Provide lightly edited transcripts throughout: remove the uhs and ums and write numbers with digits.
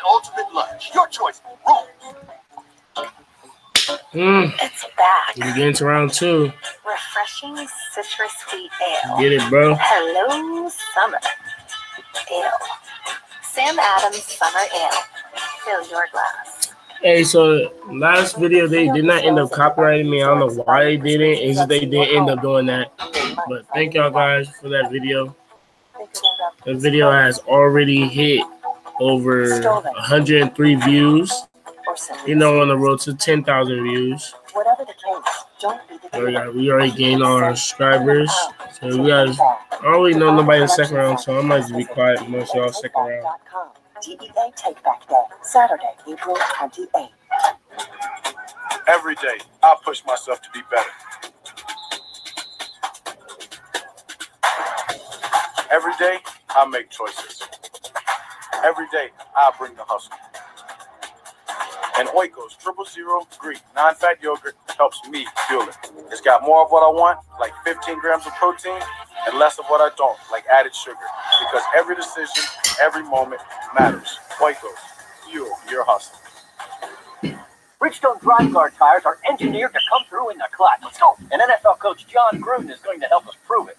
Ultimate Lunch. Your choice. Rules. It's back. We get into round 2. Refreshing citrus sweet ale. Get it, bro. Hello, summer ale. Sam Adams Summer Ale. Fill your glass. Hey, so last video they did not end up copyrighting me. I don't know why they didn't. It's just they did end up doing that. But thank y'all guys for that video. The video has already hit over 103 views. You know, on the road to 10,000 views. Whatever the case, don't be the We already gained all our subscribers. So you guys already know nobody in the second round, so I might just be quiet most of y'all second round. DEA Take Back Day, Saturday, April 28th. Every day, I push myself to be better. Every day, I make choices. Every day, I bring the hustle. And Oikos 000 Greek non-fat yogurt helps me fuel it. It's got more of what I want, like 15 grams of protein, and less of what I don't, like added sugar. Because every decision, every moment matters. Oikos, fuel your hustle. Bridgestone Drive Guard tires are engineered to come through in the clutch. Let's go. And NFL coach John Gruden is going to help us prove it.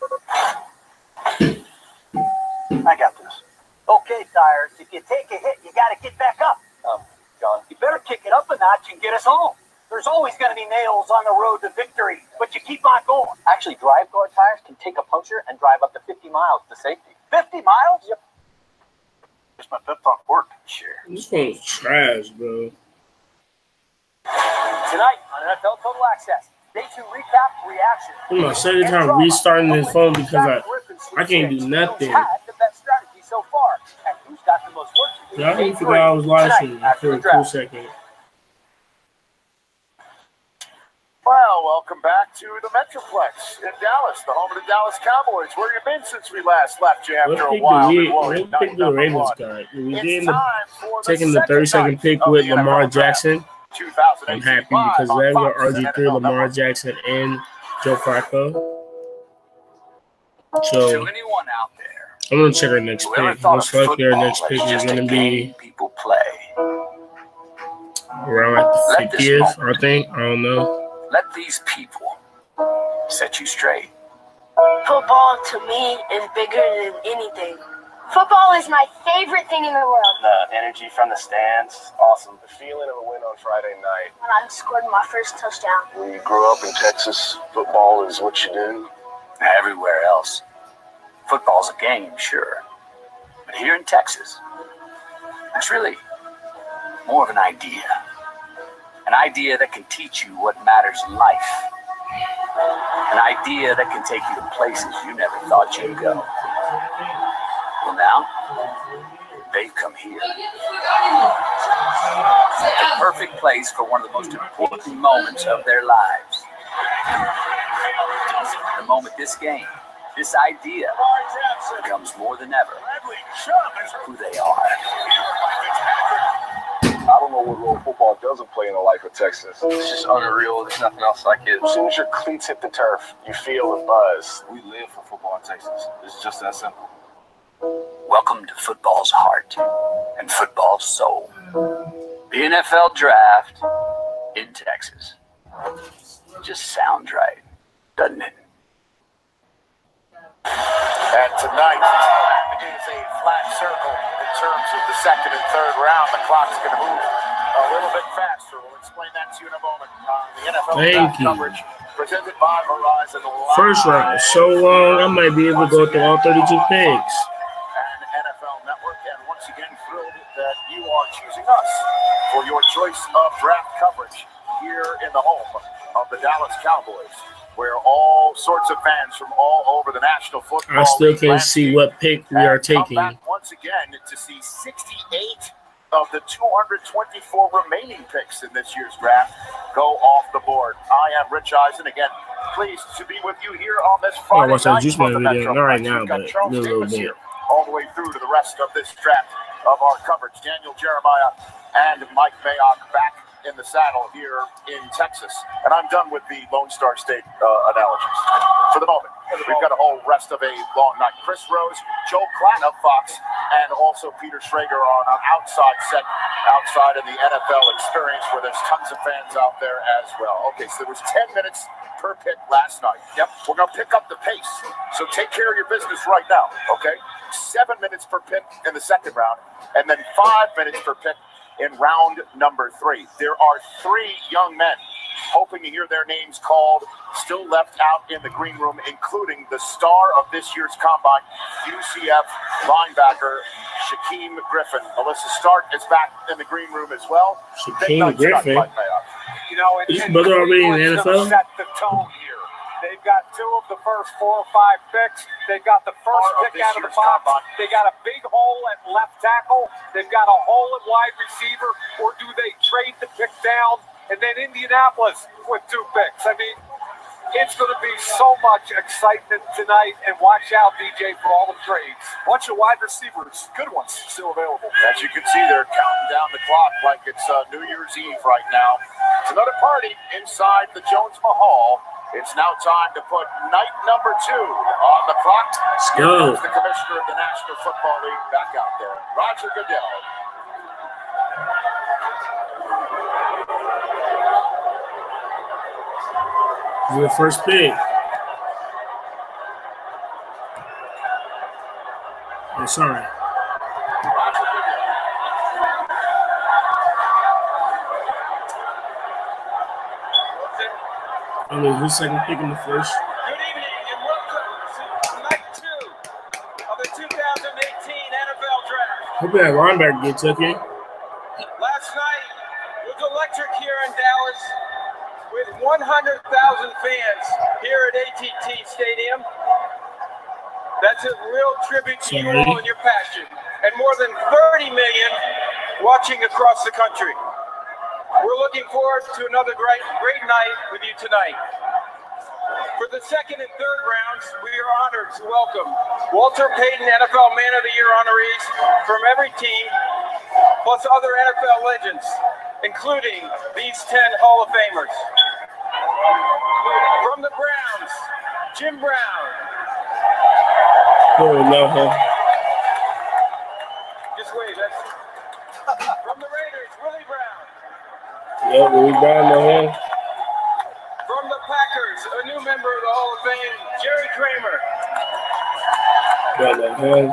I got this. Okay, tires, if you take a hit, you got to get back up. John, you better kick it up a notch and get us home. There's always going to be nails on the road to victory, but you keep on going. Actually, Drive Guard tires can take a puncture and drive up to 50 miles to safety. 50 miles? Yep. Just my pep talk work. Sure. This one's trash, bro. Tonight on NFL Total Access, Day 2 recap reaction. I'm my second time restarting this phone because I can't do nothing. Had the best strategy so far, and who's got the most work to do? I didn't forget I was live streaming for a cool second. Well, welcome back to the Metroplex in Dallas, the home of the Dallas Cowboys. Where you been since we last left you after a while? Let's pick the Ravens card. We did end up taking the 32nd pick with Lamar Jackson. I'm happy because they got RG3, Lamar Jackson, and Joe Flacco. So I'm gonna check our next pick. Most likely our next pick is gonna be around like the 50th, I think. I don't know. Let these people set you straight. Football to me is bigger than anything. Football is my favorite thing in the world. The energy from the stands, awesome. The feeling of a win on Friday night. When I scored my first touchdown. When you grew up in Texas, football is what you do. Everywhere else, football's a game, sure. But here in Texas, it's really more of an idea. An idea that can teach you what matters in life. An idea that can take you to places you never thought you'd go. Well, now, they've come here. The perfect place for one of the most important moments of their lives. The moment this game, this idea, becomes more than ever who they are. I don't know what role football doesn't play in the life of Texas. It's just unreal. There's nothing else like it. As soon as your cleats hit the turf, you feel a buzz. We live for football in Texas. It's just that simple. Welcome to football's heart and football's soul. The NFL draft in Texas. Just sounds right, doesn't it? And tonight is a flat circle in terms of the second and third round. The clock's going to move a little bit faster. We'll explain that to you in a moment. The NFL draft coverage presented by Verizon. First round, so long I might be able to go through all 32 picks. And NFL Network, and once again, thrilled that you are choosing us for your choice of draft coverage here in the home of the Dallas Cowboys, where all sorts of fans from all over the National Football League. I still can't see what pick we are taking. Come back once again to see 68 of the 224 remaining picks in this year's draft go off the board. I am Rich Eisen, again, pleased to be with you here on this Friday night. I watched that video, not right now, but a little bit. Here, all the way through to the rest of this draft of our coverage. Daniel Jeremiah and Mike Mayock back in the saddle here in Texas. And I'm done with the Lone Star State analogies for the moment. We've got a whole rest of a long night. Chris Rose, Joe Klatt of Fox, and also Peter Schrager on an outside set outside of the NFL Experience where there's tons of fans out there as well. Okay, so there was 10 minutes per pick last night. Yep, we're going to pick up the pace. So take care of your business right now, okay? 7 minutes per pick in the second round, and then 5 minutes per pick in round number 3. There are 3 young men hoping to hear their names called, still left out in the green room, including the star of this year's combine, UCF linebacker Shaquem Griffin. Melissa Stark is back in the green room as well. Shaquem Griffin. You know, His brother already in the NFL? Set the tone here. They've got 2 of the first 4 or 5 picks. They've got the first pick out of the box. They got a big hole at left tackle. They've got a hole at wide receiver. Or do they trade the pick down? And then Indianapolis with 2 picks. I mean, it's going to be so much excitement tonight. And watch out, DJ, for all the trades. Bunch of wide receivers, good ones, still available. As you can see, they're counting down the clock like it's New Year's Eve right now. It's another party inside the Jones Mahal. It's now time to put night number 2 on the clock. Go. The commissioner of the National Football League back out there, Roger Goodell. The first pick. Oh, sorry. I mean, who's second pick in the first? Good evening and welcome to night 2 of the 2018 NFL Draft. Hope that linebacker gets taken. Last night was electric here in Dallas with 100,000 fans here at AT&T Stadium. That's a real tribute to you all and your passion. And more than 30 million watching across the country. We're looking forward to another great night with you tonight. For the second and third rounds, we are honored to welcome Walter Payton NFL Man of the Year honorees from every team, plus other NFL legends, including these 10 Hall of Famers. From the Browns, Jim Brown. Oh, no, huh? Just wait, that's from the Raiders, Willie Brown. Yeah, Willie Brown, no, huh? From the Packers, a new member of the Hall of Fame, Jerry Kramer. Got no, huh?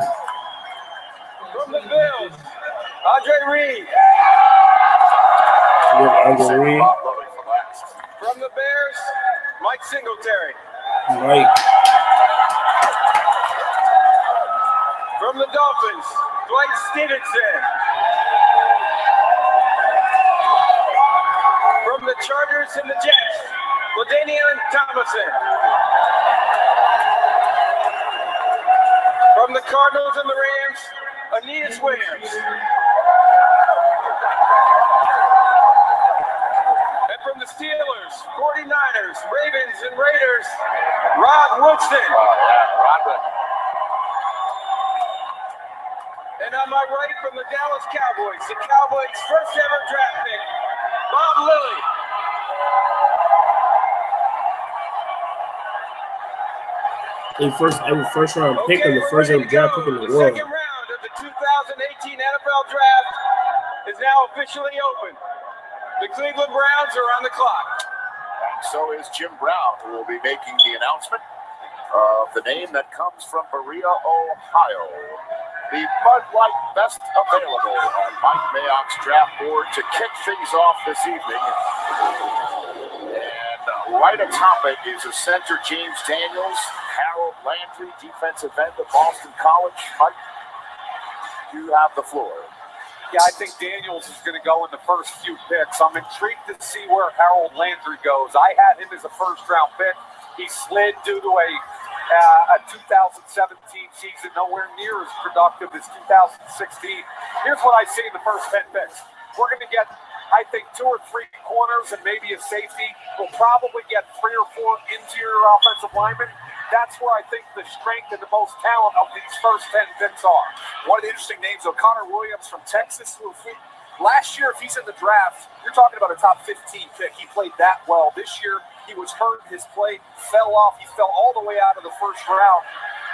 From the Bills, Andre Reed. Yeah, Andre Reed. From the Bears, Mike Singletary. Mike. From the Dolphins, Dwight Stevenson. From the Chargers and the Jets, LaDainian Tomlinson. From the Cardinals and the Rams, Aeneas Williams. And from the Steelers, 49ers, Ravens, and Raiders, Rod Woodson. And on my right, from the Dallas Cowboys, the Cowboys' first ever draft pick, Bob Lilly. First round pick and the first ever draft pick in the world. The second round of the 2018 NFL Draft is now officially open. The Cleveland Browns are on the clock. And so is Jim Brown, who will be making the announcement of the name that comes from Berea, Ohio. The Bud Light best available on Mike Mayock's draft board to kick things off this evening. And right atop it is a center, James Daniels, Harold Landry, defensive end of Boston College. Mike, you have the floor. Yeah, I think Daniels is going to go in the first few picks. I'm intrigued to see where Harold Landry goes. I had him as a first-round pick. He slid due to a 2017 season nowhere near as productive as 2016. Here's what I see in the first 10 picks. We're going to get, I think, 2 or 3 corners and maybe a safety. We'll probably get 3 or 4 interior offensive linemen. That's where I think the strength and the most talent of these first 10 picks are. One of the interesting names, O'Connor Williams from Texas, who Last year, if he's in the draft, you're talking about a top 15 pick. He played that well. This year, he was hurt. His play fell off. He fell all the way out of the first round.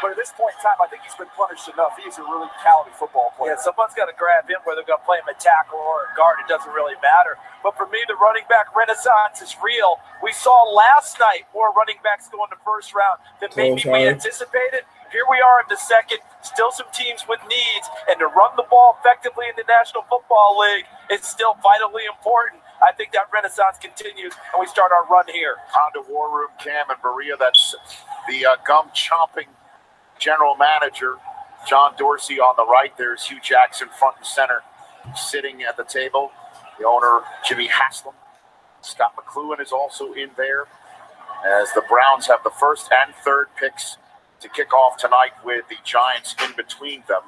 But at this point in time, I think he's been punished enough. He's a really talented football player. Yeah, someone's got to grab him, whether they're going to play him a tackle or a guard. It doesn't really matter. But for me, the running back renaissance is real. We saw last night more running backs go in the first round than maybe we anticipated. Here we are in the second, still some teams with needs, and to run the ball effectively in the National Football League is still vitally important. I think that renaissance continues, and we start our run here. Honda War Room, Cam and Berea, that's the gum-chomping general manager, John Dorsey on the right. There's Hugh Jackson front and center sitting at the table. The owner, Jimmy Haslam. Scott McLuhan is also in there as the Browns have the first and third picks to kick off tonight with the Giants in between them.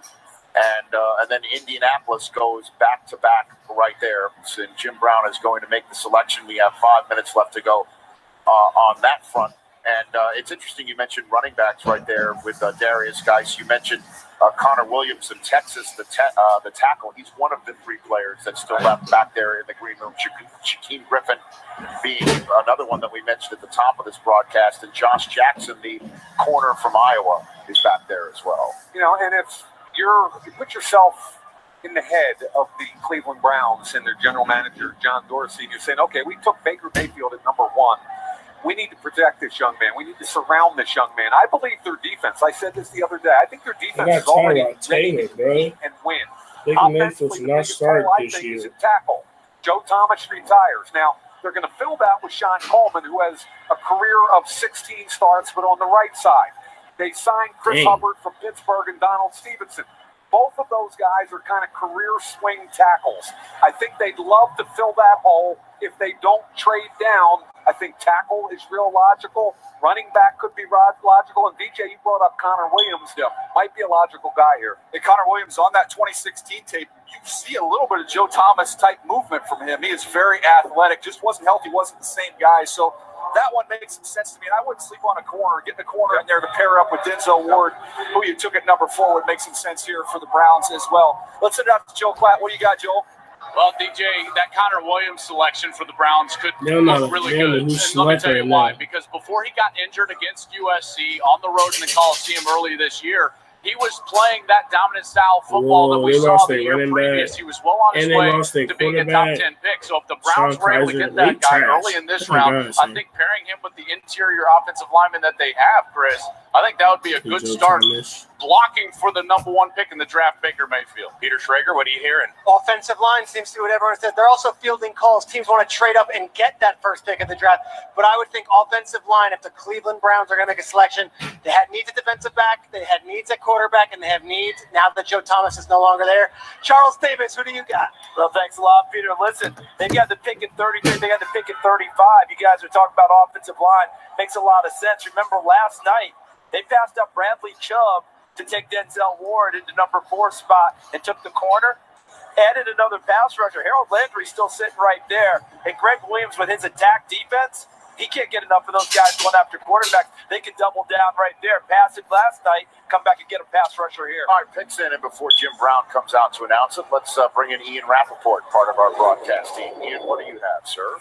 And then Indianapolis goes back-to-back right there. So Jim Brown is going to make the selection. We have 5 minutes left to go on that front. And it's interesting you mentioned running backs right there with Darius Geis. You mentioned Connor Williams in Texas, the tackle. He's one of the 3 players that's still left back there in the green room. Shaquem Griffin being another one that we mentioned at the top of this broadcast. And Josh Jackson, the corner from Iowa, is back there as well. You know, and if you put yourself in the head of the Cleveland Browns and their general manager, John Dorsey, and you're saying, okay, we took Baker Mayfield at number 1. We need to protect this young man. We need to surround this young man. I believe their defense. I said this the other day. I think their defense is already ready to compete and win. Offensively, the biggest player I think is at tackle. Joe Thomas retires. Now, they're going to fill that with Sean Coleman, who has a career of 16 starts, but on the right side. They signed Chris Hubbard from Pittsburgh and Donald Stevenson. Both of those guys are kind of career swing tackles. I think they'd love to fill that hole if they don't trade down. I think tackle is real logical. Running back could be logical. And DJ, you brought up Connor Williams. Yeah, might be a logical guy here. And Connor Williams, on that 2016 tape, you see a little bit of Joe Thomas type movement from him. He is very athletic. Just wasn't healthy. Wasn't the same guy. So that one makes some sense to me. And I wouldn't sleep on a corner. Getting a corner in there to pair up with Denzel Ward, who you took at number 4, would make some sense here for the Browns as well. Let's send it out to Joe Klatt. What do you got, Joel? Well, DJ, that Connor Williams selection for the Browns could look really good. And let me tell you why. Because before he got injured against USC on the road in the Coliseum early this year, he was playing that dominant style football that we saw the year previous. He was well on his way to being a top 10 pick. So if the Browns were able to get that guy early in this round, I think pairing him with the interior offensive lineman that they have, Chris, I think that would be a good start. Blocking for the number 1 pick in the draft, Baker Mayfield. Peter Schrager, what are you hearing? Offensive line seems to be what everyone said. They're also fielding calls. Teams want to trade up and get that first pick of the draft. But I would think offensive line, if the Cleveland Browns are going to make a selection, they had needs at defensive back, they had needs at quarterback, and they have needs now that Joe Thomas is no longer there. Charles Davis, who do you got? Well, thanks a lot, Peter. Listen, they got the pick at 33. They got the pick at 35. You guys are talking about offensive line. Makes a lot of sense. Remember last night, they passed up Bradley Chubb to take Denzel Ward into number 4 spot and took the corner. Added another pass rusher. Harold Landry's still sitting right there. And Greg Williams with his attack defense, he can't get enough of those guys going after quarterbacks. They can double down right there. Pass it last night, come back and get a pass rusher here. All right, picks in, and before Jim Brown comes out to announce it, let's bring in Ian Rappaport, part of our broadcast team. Ian, what do you have, sir?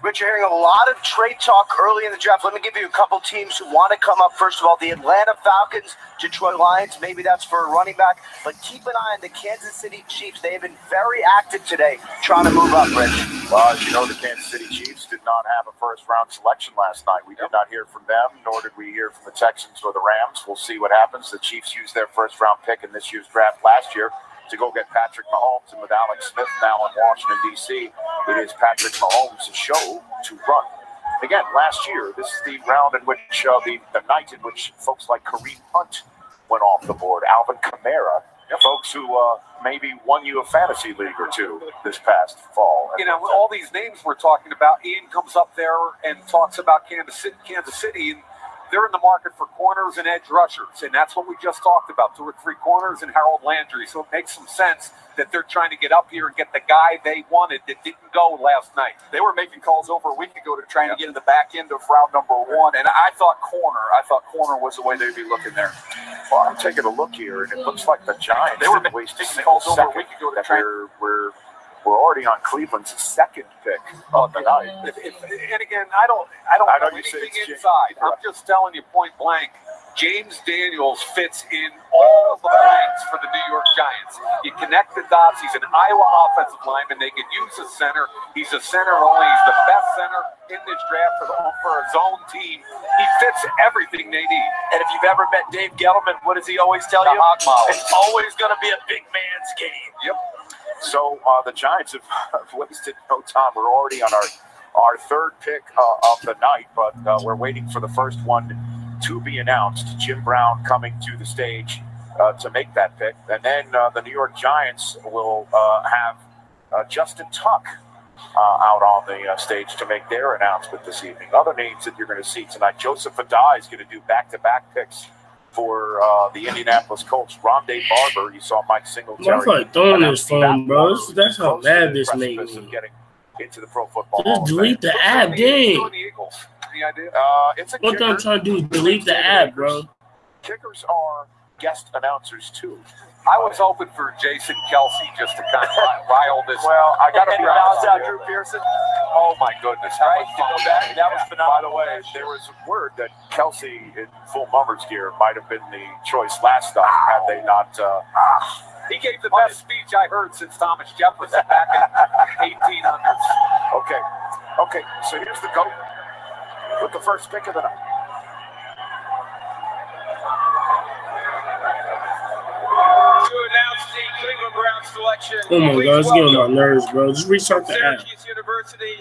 Rich, you're hearing a lot of trade talk early in the draft. Let me give you a couple teams who want to come up. First of all, the Atlanta Falcons, Detroit Lions. Maybe that's for a running back. But keep an eye on the Kansas City Chiefs. They have been very active today trying to move up, Rich. Well, as you know, the Kansas City Chiefs did not have a first-round selection last night. We did not hear from them, nor did we hear from the Texans or the Rams. We'll see what happens. The Chiefs used their first-round pick in this year's draft last year to go get Patrick Mahomes. And with Alex Smith now in Washington, D.C., it is Patrick Mahomes' show to run. Again, last year, this is the round in which, the night in which folks like Kareem Hunt went off the board. Alvin Kamara, folks who maybe won you a fantasy league or two this past fall. You know, all these names we're talking about, Ian comes up there and talks about Kansas City, and they're in the market for corners and edge rushers, and that's what we just talked about, 2 or 3 corners and Harold Landry. So it makes some sense that they're trying to get up here and get the guy they wanted that didn't go last night. They were making calls over a week ago to try and get in the back end of round number 1, and I thought corner was the way they'd be looking there. Well, I'm taking a look here, and it looks like the Giants they were wasting calls over a week ago to that try. we're we're already on Cleveland's second pick of the night. And again, I don't know anything inside. I'm just telling you point blank. James Daniels fits in all the ranks for the New York Giants. You connect the dots. He's an Iowa offensive lineman. They could use a center. He's a center only. He's the best center in this draft for his own team. He fits everything they need. And if you've ever met Dave Gettleman, what does he always tell you? It's always going to be a big man's game. Yep. So the Giants have wasted no time. We're already on our third pick of the night, but we're waiting for the first one to be announced. Jim Brown coming to the stage to make that pick. And then the New York Giants will have Justin Tuck out on the stage to make their announcement this evening. Other names that you're going to see tonight, Joseph Adai is going to do back-to-back picks for the Indianapolis Colts. Rondé Barber, you saw Mike Singletary. I'm like throwing this phone, bro. That's how bad this made me. Into the Pro Football Just delete the app, dang. It's a what I'm trying to do is delete the app, bro. Kickers are guest announcers too. I was hoping for Jason Kelsey just to kind of rile this. Well, I got to be honest out Drew Pearson. Oh my goodness! How much fun that was phenomenal. By the way, there was word that Kelsey in full Mummers gear might have been the choice last time had they not. He gave the best speech I heard since Thomas Jefferson back in 1800s. Okay. So here's the GOAT with the first pick of the night. To announce the Cleveland Browns selection. Oh my God, it's getting on my nerves, bro. Just restart the app. Syracuse University,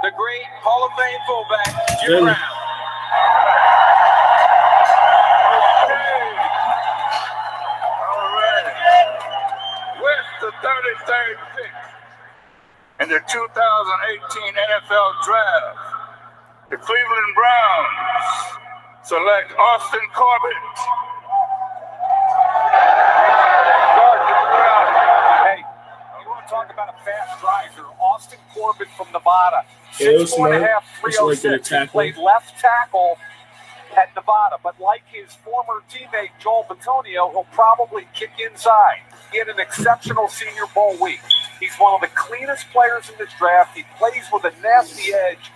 the great Hall of Fame fullback, Jim Brown. With the 33rd pick in the 2018 NFL Draft, the Cleveland Browns select Austin Corbett. Hey, you want to talk about a fast riser? Austin Corbett from Nevada, 6'4.5", 306. He played left tackle at Nevada, but like his former teammate Joel Bitonio, he'll probably kick inside. He had an exceptional Senior Bowl week. He's one of the cleanest players in this draft. He plays with a nasty edge.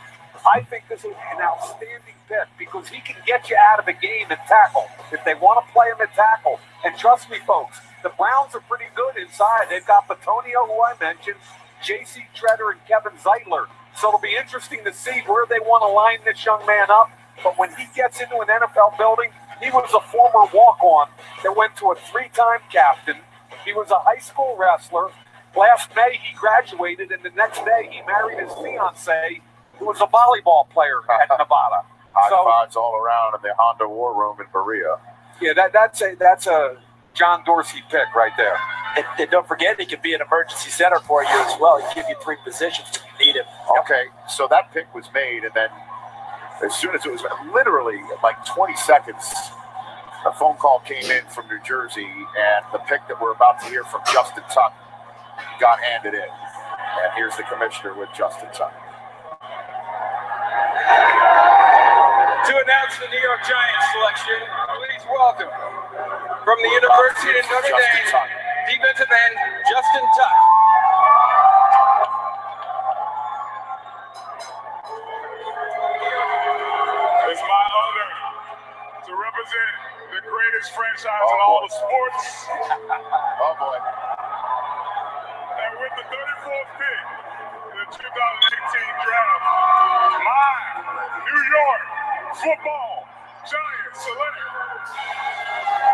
I think this is an outstanding pick because he can get you out of a game and tackle if they want to play him at tackle. And trust me, folks, the Browns are pretty good inside. They've got Bitonio, who I mentioned, J.C. Treader, and Kevin Zeitler. So it'll be interesting to see where they want to line this young man up. But when he gets into an NFL building, he was a former walk-on that went to a 3-time captain. He was a high school wrestler. Last May, he graduated, and the next day, he married his fiancée, who was a volleyball player at Nevada. High fives all around in the Honda War Room in Berea. Yeah, that's a John Dorsey pick right there. And don't forget, he could be an emergency center for you as well. He can give you 3 positions if you need him. Okay, so that pick was made, and then as soon as it was literally like 20 seconds, a phone call came in from New Jersey, and the pick that we're about to hear from Justin Tuck got handed in. And here's the commissioner with Justin Tuck. To announce the New York Giants selection, please welcome from the University of Notre Dame, defensive end Justin Tuck. It's my honor to represent the greatest franchise in all of sports. Oh boy. And with the 34th pick in the 2018 draft, my New York Football Giants select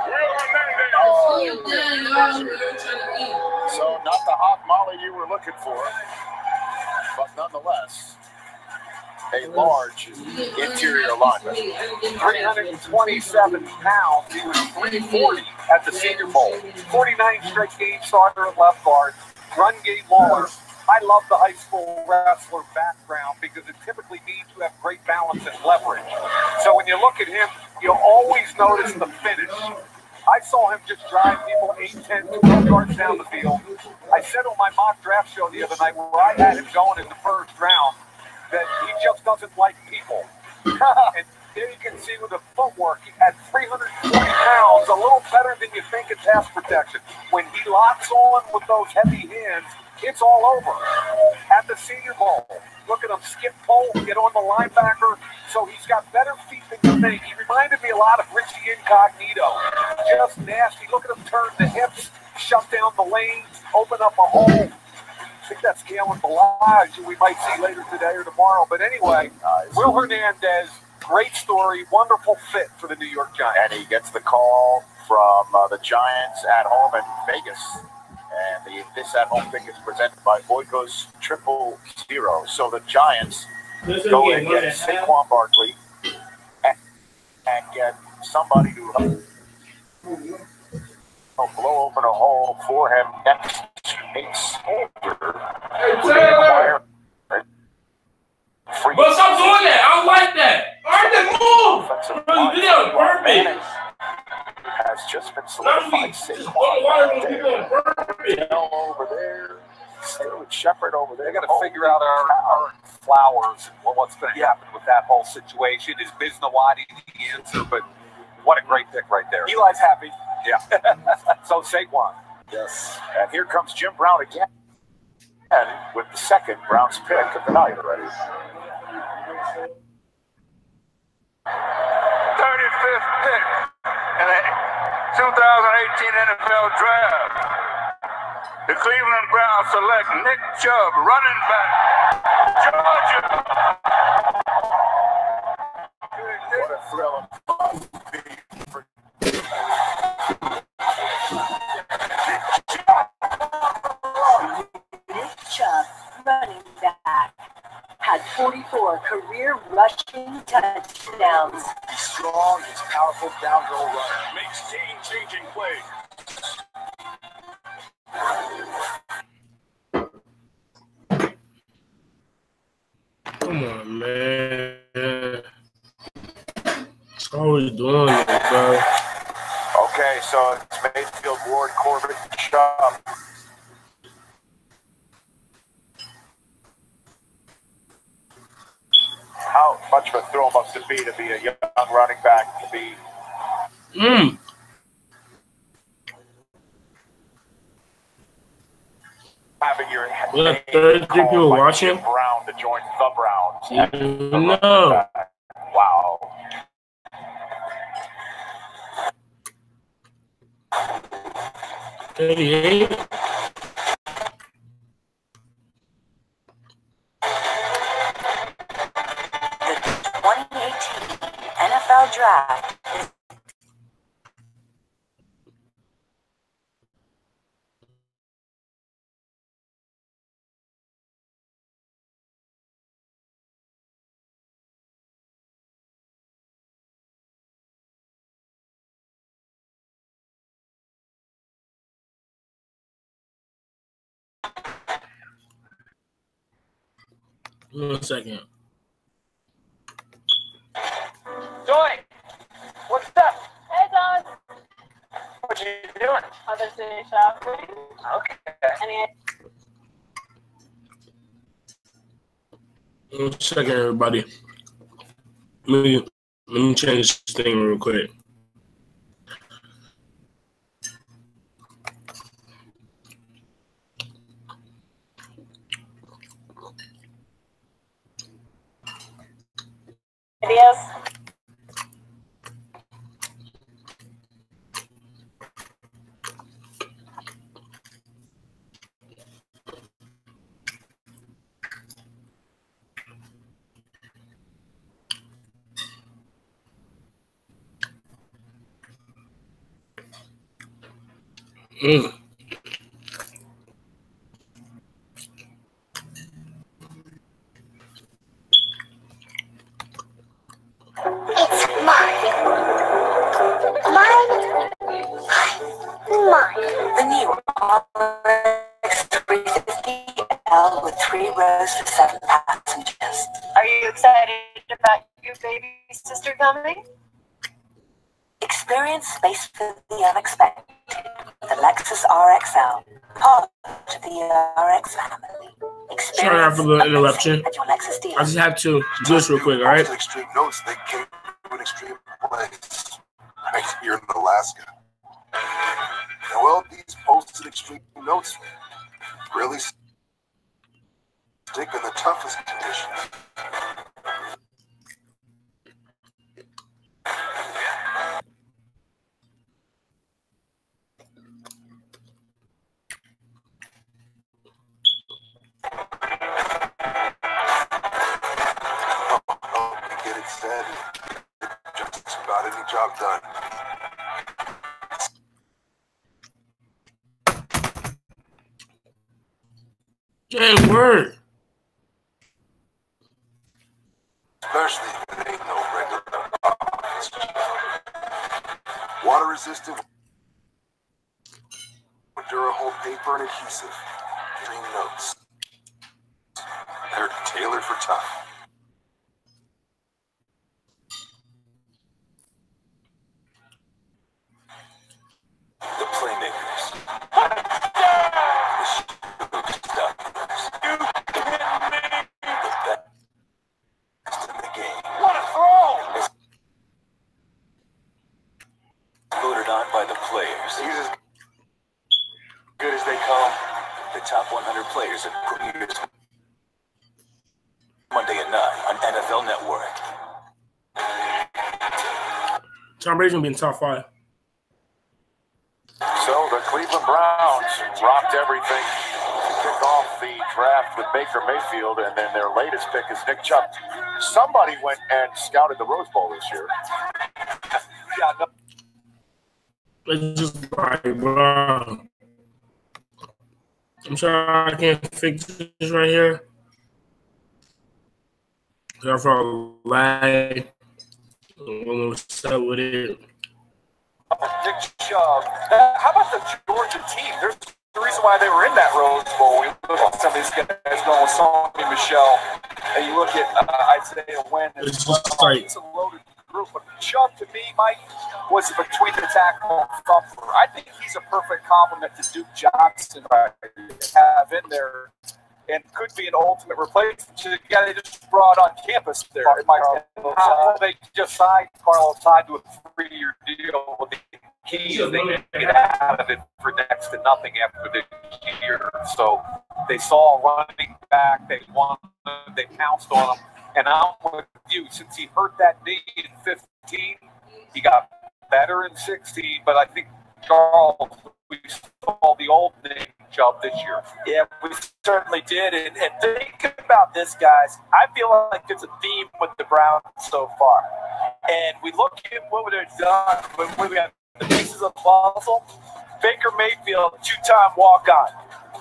Will Hernandez. So not the hot molly you were looking for, but nonetheless, a large interior lineman. 327 pounds. He was 340 at the Senior Bowl. 49 straight game starter at left guard. Run game mauler. I love the high school wrestler background because it typically means you have great balance and leverage. So when you look at him, you'll always notice the finish. I saw him just drive people 8, 10, 12 yards down the field. I said on my mock draft show the other night where I had him going in the first round that he just doesn't like people. And There you can see with the footwork, at 320 pounds, a little better than you think in pass protection. When he locks on with those heavy hands, it's all over. At the Senior Bowl, look at him skip pole, get on the linebacker. So he's got better feet than you think. He reminded me a lot of Richie Incognito. Just nasty. Look at him turn the hips, shut down the lanes, open up a hole. I think that's Galen Balaj, who we might see later today or tomorrow. But anyway, Will Hernandez, great story, wonderful fit for the New York Giants. And he gets the call from the Giants at home in Vegas. And this at-home pick is presented by Oikos 000. So the Giants go and get Saquon Barkley and get somebody to blow open a hole for him next to Nate Soldier. But stop doing that. I don't like that. All right, then move. Bro, video perfect. Has just been solidified. Saquon over there. Still with Shepard over there. They got to figure out our Flowers and what's going to happen with that whole situation. Is Biznawadi the answer? But what a great pick right there. Eli's happy. Yeah. So Saquon. Yes. And here comes Jim Brown again. And with the second Browns pick of the night already. 35th pick in the 2018 NFL Draft. The Cleveland Browns select Nick Chubb, running back, Georgia. What a thrill. Nick Chubb, running back, had 44 career rushing touchdowns. He's strong, he's powerful, downhill runner. Makes game-changing plays. Come on, man. It's always doing it, bro. Okay, so it's Mayfield, Ward, Corbett, Chubb. How much of a thrill must it be to be a young running back, to be having your 33 people watching? Brown to join the Browns. No. Wow. The 2018 NFL Draft is One second. Joy, what's up? Hey, Don. What you doing? Other city shopping. Okay. One second, everybody. Let me change this thing real quick. Videos. The new RX 350L with 3 rows for 7 passengers. Are you excited about your baby sister coming? Experience space for the unexpected with the Lexus RXL, part of the RX family. Sorry for the interruption. I just have to do this real quick, all right? an extreme place right here in Alaska. And well, these posted extreme notes really stick in the toughest conditions. Get it said, just about any job done. Good word. Especially if it ain't no regular office job. Water resistant, with Durahold paper and adhesive. Extreme notes. They're tailored for tough. The Playmakers. The Showstoppers. The best in the game. What a throw! Voted on by the players. He's as good as they come. The top 100 players of careers. Monday at 9 on NFL Network. Tom Brady's gonna be in top 5. So the Cleveland Browns rocked everything to kick off the draft with Baker Mayfield, and then their latest pick is Nick Chubb. Somebody went and scouted the Rose Bowl this year. It's just like, bro. I'm sorry I can't fix this right here. I felt lag. What's up with it? Nick Chubb. How about the Georgia team? There's the reason why they were in that Rose Bowl. We look at some of these guys going with Sonny Michel, and you look at Isaiah Wynn. It's just like, it's a loaded group. But Chubb, to me, Mike, was between the tackle and thumper. I think he's a perfect complement to Duke Johnson right have in there, and could be an ultimate replacement to the guy they just brought on campus there. They just signed Carlos Hyde to a 3-year deal with the key is they can get out of it for next to nothing after this year. So they saw a running back, they pounced on him, and I'm with you. Since he hurt that knee in 15, he got better in 16, but I think Charles, we saw the old name Chubb this year. Yeah, we certainly did. And think about this, guys. I feel like there's a theme with the Browns so far. And we look at what they've done when we have the pieces of the puzzle. Baker Mayfield, 2-time walk-on.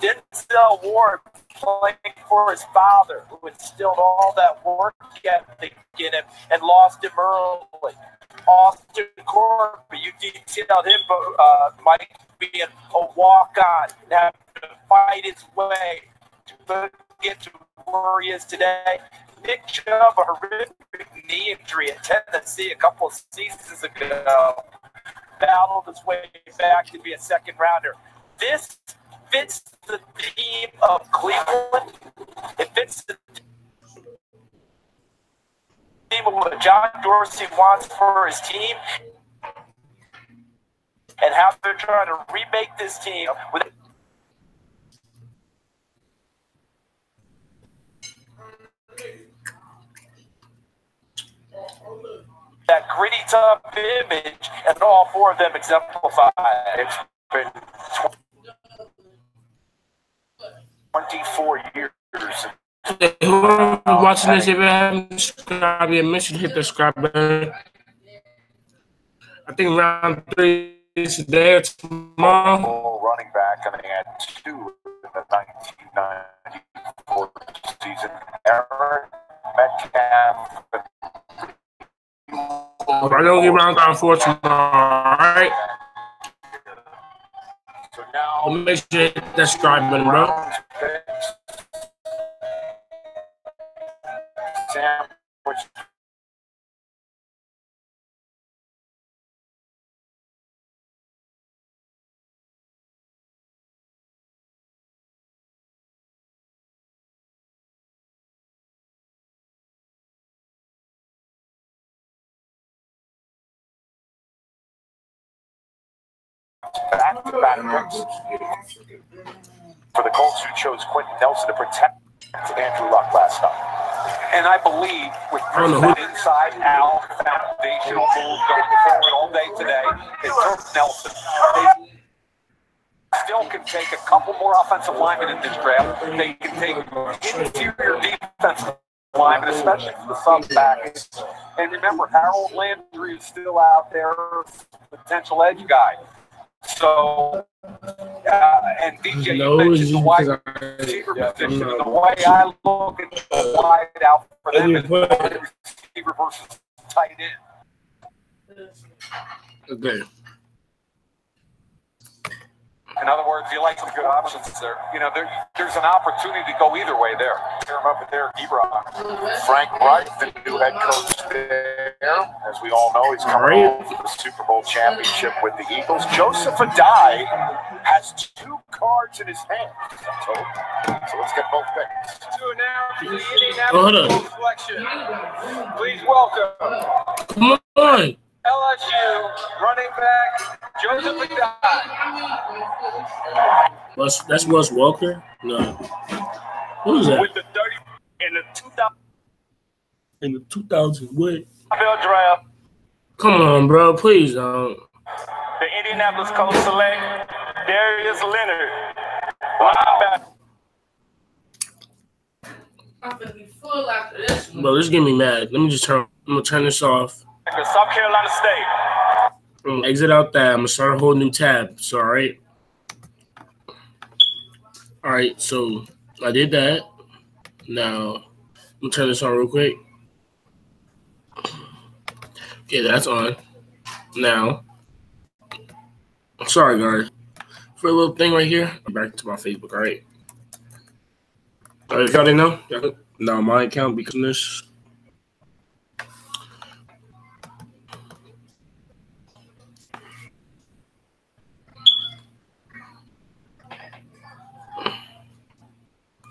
Denzel Ward playing for his father, who instilled all that work ethic in him and lost him early. Austin Corbett, you detailed him, Mike, being a walk-on, having to fight his way to get to where he is today. Nick Chubb, a horrific knee injury at Tennessee a couple of seasons ago, battled his way back to be a second-rounder. This fits the theme of Cleveland. It fits the theme of what John Dorsey wants for his team and how they're trying to remake this team with that gritty, tough image, and all four of them exemplify. It's been 24 years. Whoever's watching this, if you haven't subscribed yet, make sure to hit the subscribe button. I think round 3 is today or tomorrow. Running back, and they had 2 in the 1994 season. Aaron Metcalf. I don't get round 4 tomorrow, alright? So now, make sure to hit that subscribe button, bro. Sandwich back-to-back picks for the Colts, who chose Quentin Nelson to protect Andrew Luck last night. And I believe with that inside-out foundational move going forward all day today, it took Nelson. They still can take a couple more offensive linemen in this draft. They can take interior defensive linemen, especially for the sub-backs. And remember, Harold Landry is still out there, potential edge guy. So, and DJ, you mentioned the wide receiver position. And the way I look at the wide out for them is wide receiver versus tight end. Okay. In other words, you like some good options there. You know, there's an opportunity to go either way there. Tear him up with Derek Ebron. Frank Reich, the new head coach there. As we all know, he's coming home for the Super Bowl championship with the Eagles. Joseph Adai has 2 cards in his hand. So let's get both picks. To announce the Indianapolis selection, please welcome. Come on. LSU running back Joseph Adai. That's Wes Walker? No. Who's that? With the 30 in the 2000. In the 2000 what? Draft. Come on, bro. Please don't. The Indianapolis Colts select Darius Leonard. Bro, this is getting me mad. Let me just I'm gonna turn this off. South Carolina State. I'm gonna exit out that. I'm gonna start a whole new tab. So all right, so I did that. Now I'm gonna turn this on real quick. Okay, that's on. Now, sorry guys for a little thing right here. I'm back to my Facebook. All right. All right, y'all didn't know? No, my account because of this.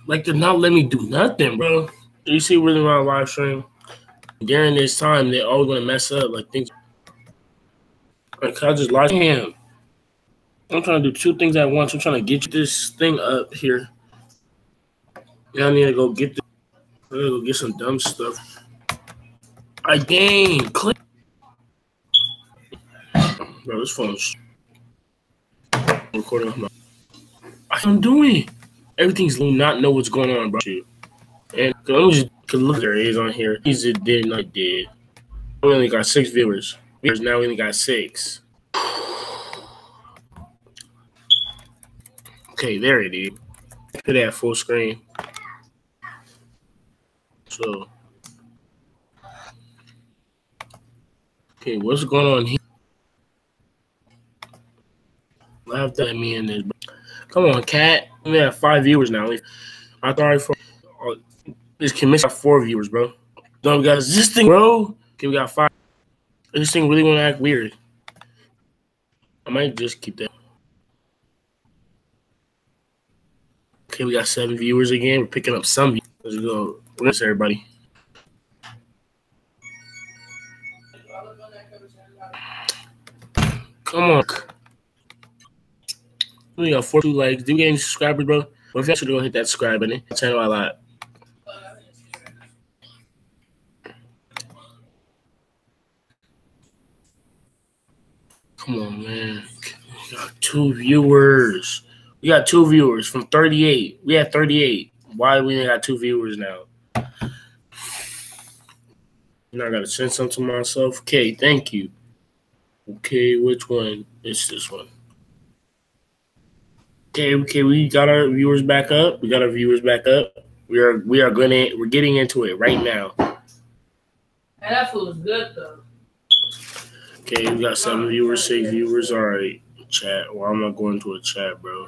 Like, they're not letting me do nothing, bro. You see really my live stream? During this time, they're always going to mess up. Like, things. Like, I just live him. I'm trying to do 2 things at once. I'm trying to get this thing up here. Yeah, I need to go get this. I need to go get some dumb stuff. Dang. Click. Bro, this phone's recording. I'm doing. Everything's not know what's going on, bro. And let me just look there. He's on here. He's a did not did. We only got 6 viewers. Now we only got 6. Okay, there it is. Put that full screen. So, okay, what's going on here? Laugh at me in this. Come on, Cat. We have 5 viewers now. I thought this commission got 4 viewers, bro. No, we got this thing, bro. Okay, we got 5. This thing really want to act weird. I might just keep that. Okay, we got 7 viewers again. We're picking up some views. Let's go. What's everybody? Come on. We got 42 likes. Do we get any subscribers, bro? Well, if you actually go hit that subscribe button, channel a lot. Come on, man. We got 2 viewers. We got 2 viewers from 38. We had 38. Why we got 2 viewers now? Now I gotta send something to myself. Okay, thank you. Okay, which one? It's this one. Okay, we got our viewers back up. We're getting into it right now. And that food was good though. Okay, we got 7 viewers, 6 viewers. All right, chat. Well, I'm not going to a chat, bro.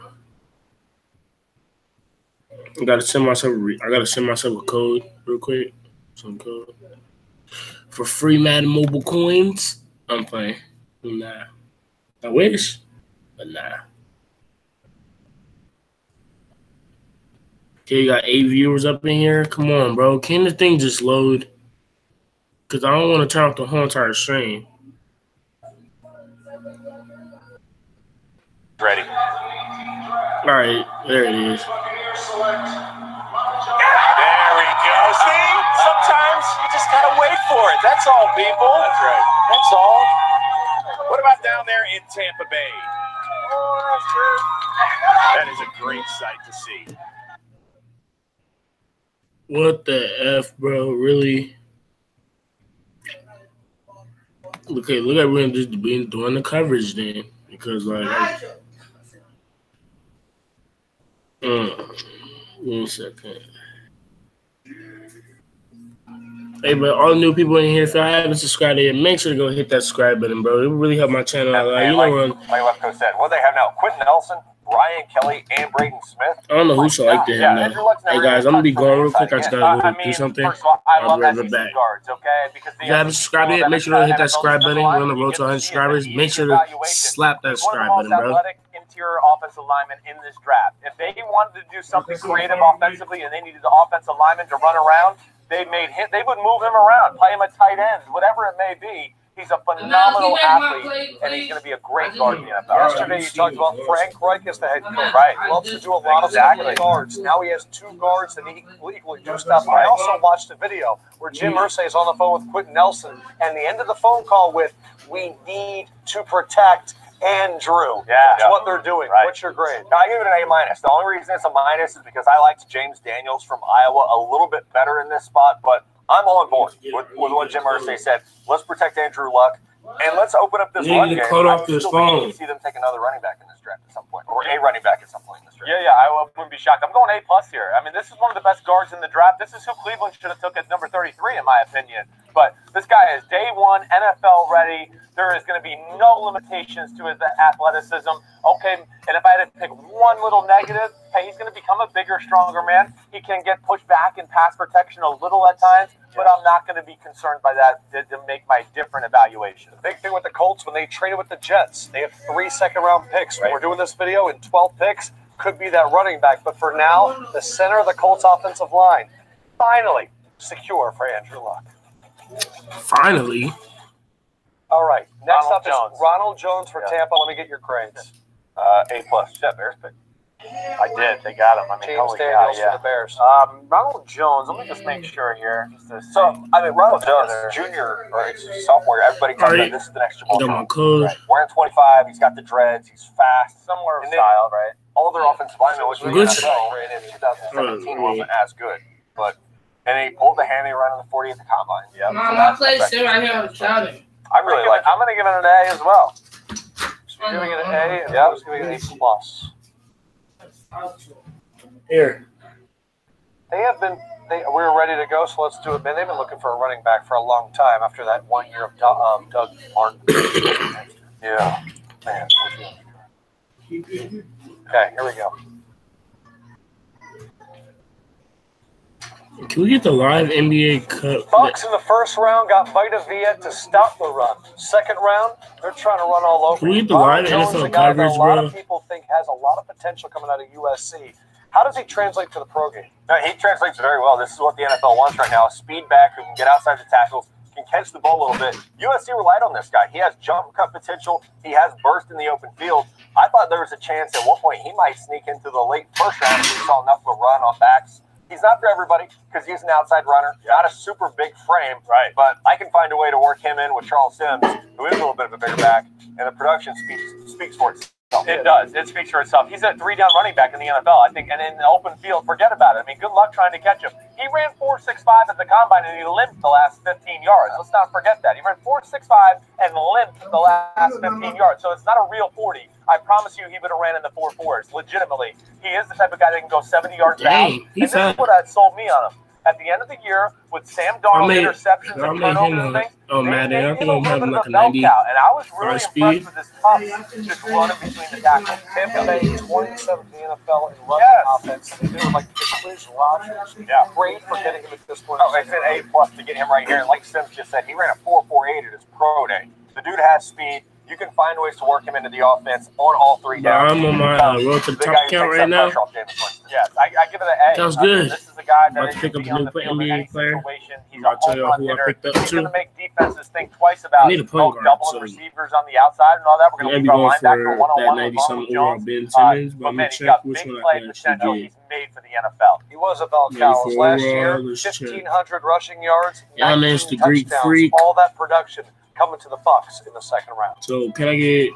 I gotta send myself a code real quick. Some code for free Madden mobile coins. I'm playing. Nah, I wish, but nah. Okay, you got 8 viewers up in here. Come on, bro. Can the thing just load? Because I don't want to turn off the whole entire stream. ready. All right, there it is. There we go. See? Sometimes you just got to wait for it. That's all, people. That's right. That's all. What about down there in Tampa Bay? That is a great sight to see. What the F, bro? Really? Okay, look at we're just been doing the coverage then. Because, like, 1 second. Hey, but all the new people in here, if y'all haven't subscribed yet, make sure to go hit that subscribe button, bro. It will really help my channel out. Like, you know what? Like Left Coast said, what do they have now? Quentin Nelson, Brian Kelly, and Braden Smith. I don't know who selected him, though. Hey, guys, I'm going to be going real quick. I just got to go do something. I'll be right back. If you haven't subscribed yet, make sure to hit that subscribe button. We're on the road to 100 subscribers. Make sure to slap that subscribe button, bro. Interior offensive lineman in this draft. If they wanted to do something creative offensively and they needed the offensive lineman to run around, they would move him around, play him at tight end, whatever it may be. He's a phenomenal athlete, and he's going to be a great guard in the NFL. Yesterday, you talked about Frank Reich as the head coach. Right. Loves to do a lot of stuff with guards. Now he has 2 guards that equally do stuff. I also watched a video where Jim Irsay is on the phone with Quentin Nelson, and the end of the phone call with, "We need to protect Andrew." That's what they're doing. Right. What's your grade? I give it an A-. The only reason it's a minus is because I liked James Daniels from Iowa a little bit better in this spot, but I'm on board with what Jim Irsay said. Let's protect Andrew Luck, and let's open up this run game. Cut off this phone. See them take another running back in this draft at some point, or a running back at some point in this draft. Yeah, I wouldn't be shocked. I'm going A+ here. I mean, this is one of the best guards in the draft. This is who Cleveland should have took at number 33, in my opinion. But this guy is day one, NFL ready. There is going to be no limitations to his athleticism. Okay, and if I had to pick one little negative, hey, he's going to become a bigger, stronger man. He can get pushed back in pass protection a little at times, but I'm not going to be concerned by that to make my different evaluation. The big thing with the Colts, when they traded with the Jets, they have 3 second-round picks. When we're doing this video, in 12 picks, could be that running back. But for now, the center of the Colts offensive line, finally secure for Andrew Luck. Finally. All right. Next Ronald up Jones. is Ronald Jones for Tampa. Let me get your grades. A+. That Bears pick. I did. They got him. I mean, James holy Daniels cow, for the Bears. Ronald Jones. Let me just make sure here. Ronald Jones, junior or sophomore, everybody comes in. This is the next Jamal Charles. Right. Wearing 25, he's got the dreads, he's fast, similar style, right? All their offensive linemen, which we know in 2017 wasn't as good, and he pulled the hammy around in the 40 at the combine. Yeah, My place sit right here on shouting. I really like. I'm going to give it an A as well. So you're giving it an A, and I was giving it an A+. Here. They were ready to go, so let's do it. Man, they've been looking for a running back for a long time after that 1 year of Doug Martin. Yeah. Man. Okay, here we go. Can we get the live NBA cut? Bucks in the first round got Vita Vea to stop the run. Second round, they're trying to run all over. Can we get the live NFL coverage, a lot bro? of people think has a lot of potential coming out of USC. How does he translate to the pro game? No, he translates very well. This is what the NFL wants right now. A speed back who can get outside the tackles, can catch the ball a little bit. USC relied on this guy. He has jump cut potential. He has burst in the open field. I thought there was a chance at one point he might sneak into the late first round if he saw enough of a run on backs. He's not for everybody because he's an outside runner, not a super big frame, right? But I can find a way to work him in with Charles Sims, who is a little bit of a bigger back, and the production speaks for itself. It does. It speaks for itself. He's a 3-down running back in the NFL, I think, and in the open field, forget about it. I mean, good luck trying to catch him. He ran 4.65 at the combine, and he limped the last 15 yards. Let's not forget that. He ran 4.65 and limped the last 15 yards, so it's not a real 40. I promise you he would have ran in the 4.4s, legitimately. He is the type of guy that can go 70 yards down. And this is what had sold me on him. At the end of the year, with Sam Darnold interceptions and turnovers and things, I think I'm having like a 90 and I was really speed. impressed with this tough just running between the tackles. Tampa Bay 27th in the NFL in running offense. They do like the Quiz Rodgers. Yeah. Great for getting him at this point. Oh, it's an A+ to get him right here. And like Sims just said, he ran a 4.48 at his pro day. The dude has speed. You can find ways to work him into the offense on all 3 downs. I'm on my road to the top count right now. Yes, I give it an A. Sounds good. This is a guy that about is to pick up be a on new the field in NBA any player. situation. He's I'll a tell home y'all run who I hitter. picked up He's too. going to make defenses think twice about I need a point both guard, doubling so receivers on the outside and all that. We're going to maybe leave our going linebacker for one-on-one that with 90-something Ronald overall Jones. Ben Simmons, but But I'm man, gonna he's check got which big one I play can actually potential. get. He's made for the NFL. He was a bell Maybe cows for last overall, year. let's check. 1,500 rushing yards, Giannis, 19 the Greek touchdowns. freak. All that production coming to the Bucs in the second round. So can I get?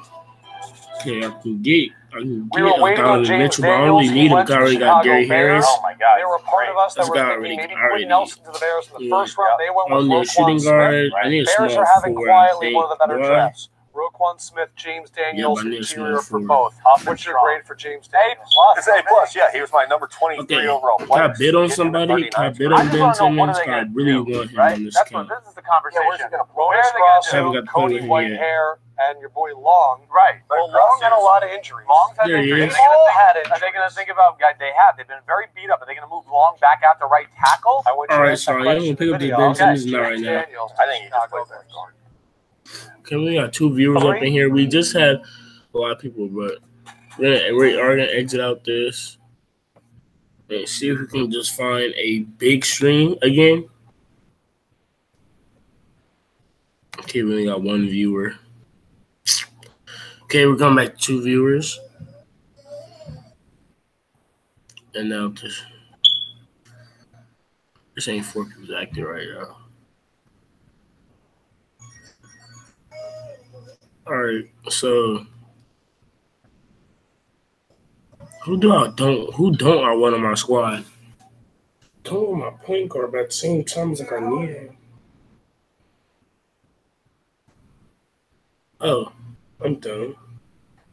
Okay, I can get We were waiting on Donovan James Mitchell, but I don't really Daniels. need He him. went I to already the got Chicago Gary Bears. Harris. Oh my God, They were part of us that That's were got thinking already- maybe already- putting Nelson to the Bears in the first round. They went I with need a Roquan shooting Smith. guard. I need a Bears small are having forward. quietly I one of the better think. drafts. Roquan Smith, James Daniels, I need a small interior for forward. both. What's your grade for James Daniels? It's A+. Yeah, he was my number 23 Okay, overall can player. I bid on somebody? Can I bid on Ben Simmons? I really want him on this That's what account. this is the conversation. Yeah, where's he going to Where Ronis are they gonna I haven't Grasso, got to play Cody with him yet. Whitehair, and your boy Long. Right. Well, Long had a lot of injuries. Long's had There he injuries. is. All had Are they going to injuries. think about guys they have? They've been very beat up. Are they going to move Long back out to right tackle? I want you All to right, answer that sorry, I'm question gonna pick in up the this video. Ben Simmons not right James now. Daniels, I think he just Chicago plays Bears. Okay, we got 2 viewers up in here. We just had a lot of people, but we are gonna exit out this and see if we can just find a big stream again. Okay, we only got 1 viewer. Okay, we're coming back to 2 viewers. And now this ain't 4 people active right now. All right, so who don't I want on my squad? Don't want my point guard, but at the same time, it's like I need him. Oh, I'm done.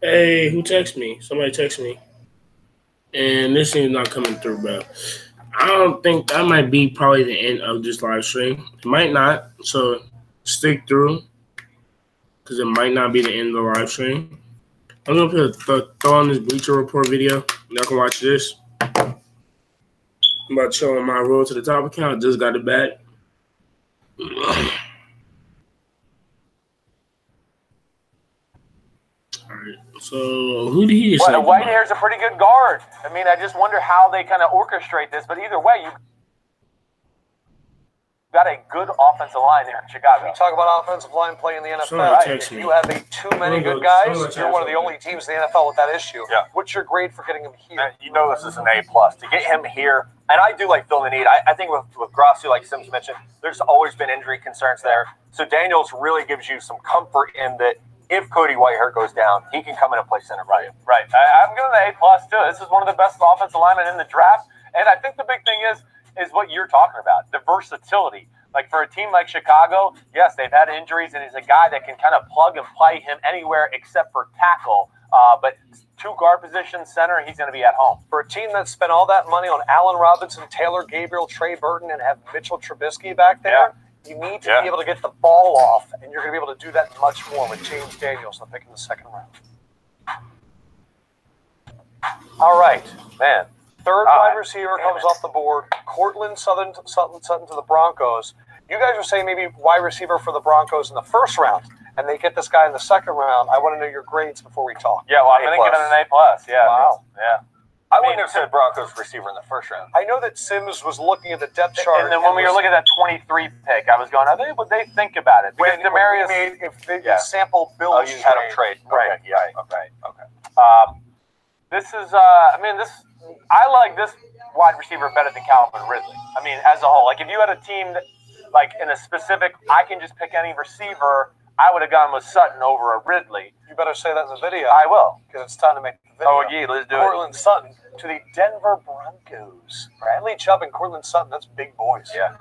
Hey, who texted me? Somebody text me. And this thing's not coming through, bro. I don't think that might be probably the end of this live stream. It might not, so stick through. Because it might not be the end of the live stream. I'm going to throw on this Bleacher Report video. Y'all can watch this. I'm about to show my roll to the top account. Just got it back. All right. So, who did he decide? Whitehair's a pretty good guard. I mean, I just wonder how they kind of orchestrate this. But either way, you got a good offensive line here in Chicago. We talk about offensive line play in the NFL. Somebody text me. You have too many good guys. You're one of the only teams in the NFL with that issue. Yeah. What's your grade for getting him here? You know this is an A+. To get him here, and I do like filling the need. I think with Grasso, like Sims mentioned, there's always been injury concerns there. So Daniels really gives you some comfort in that if Cody Whitehair goes down, he can come in and play center for you. Right. I'm giving the A+ too. This is one of the best offensive linemen in the draft. And I think the big thing is what you're talking about, the versatility. Like for a team like Chicago, yes, they've had injuries, and he's a guy that can kind of plug and play him anywhere except for tackle. But 2 guard positions, center, he's going to be at home. For a team that spent all that money on Allen Robinson, Taylor Gabriel, Trey Burton, and have Mitchell Trubisky back there, you need to be able to get the ball off, and you're going to be able to do that much more with James Daniels, the pick in the second round. All right, man. Third wide receiver comes off the board. Cortland Sutton to the Broncos. You guys are saying maybe wide receiver for the Broncos in the first round, and they get this guy in the second round. I want to know your grades before we talk. Yeah, well, I'm going to give it an A+. Yeah. Wow. Yeah. I wouldn't have said Broncos receiver in the first round. I know that Sims was looking at the depth chart. And then when we were looking at that 23 pick, I was going, would they think about it? Because Demarius, if they sample Bill, you had him trade. Right. Okay, yeah. Okay. This is, I like this wide receiver better than Calvin Ridley. I mean, as a whole, like if you had a team that, like in a specific, I can just pick any receiver, I would have gone with Sutton over a Ridley. You better say that in the video. I will. Because it's time to make the video. Oh, yeah, let's do Cortland Sutton to the Denver Broncos. Bradley Chubb and Cortland Sutton, that's big boys. Yeah.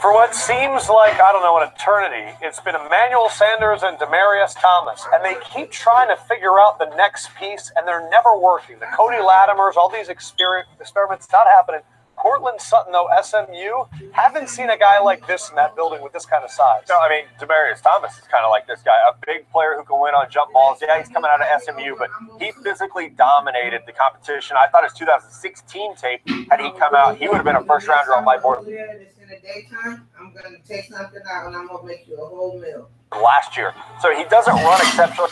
For what seems like, I don't know, an eternity, it's been Emmanuel Sanders and Demaryius Thomas, and they keep trying to figure out the next piece, and they're never working. The Cody Latimers, all these experiments, not happening. Cortland Sutton, though, SMU, haven't seen a guy like this in that building with this kind of size. No, I mean, Demaryius Thomas is kind of like this guy, a big player who can win on jump balls. Yeah, he's coming out of SMU, but he physically dominated the competition. I thought his 2016 tape, had he come out, he would have been a first-rounder on my board. In the daytime, I'm going to take something out and I'm going to make you a whole meal. Last year. So he doesn't run exceptionally.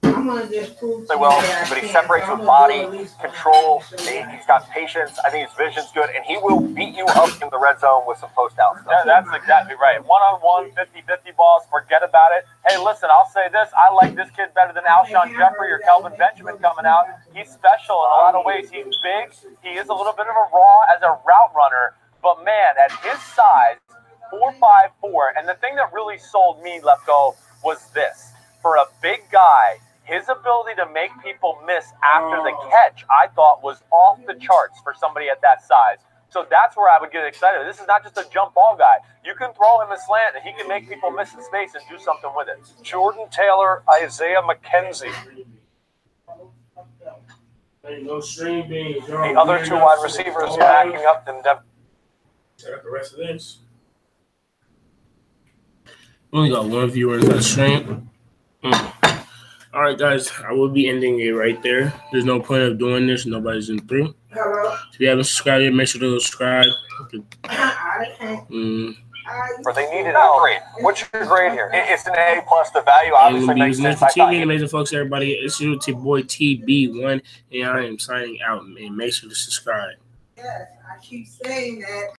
I'm gonna just prove Play well, but he separates with body, control. He's got patience. I think his vision's good, and he will beat you up in the red zone with some post-out stuff. That's exactly right. One-on-one, 50-50 balls, forget about it. Hey, listen, I'll say this. I like this kid better than Alshon Jeffrey or Kelvin Benjamin coming out. He's special in a lot of ways. He's big. He is a little bit of a raw as a route runner, but man, at his size, 4.54, and the thing that really sold me, Lefko, was this. For a big guy, his ability to make people miss after the catch, I thought was off the charts for somebody at that size. So that's where I would get excited. This is not just a jump ball guy. You can throw him a slant, and he can make people miss in space and do something with it. Jordan Taylor, Isaiah McKenzie. The other two wide receivers backing up in depth. Set up the rest of this. Only got one viewer in that stream. All right, guys, I will be ending it right there. There's no point of doing this. Nobody's in through. Hello. If you haven't subscribed yet, make sure to subscribe. Or they need an grade. What's your grade here? It's an A plus. The value obviously makes sense. Amazing folks, everybody. It's your boy TB1, and I am signing out. And make sure to subscribe. Yes, I keep saying that.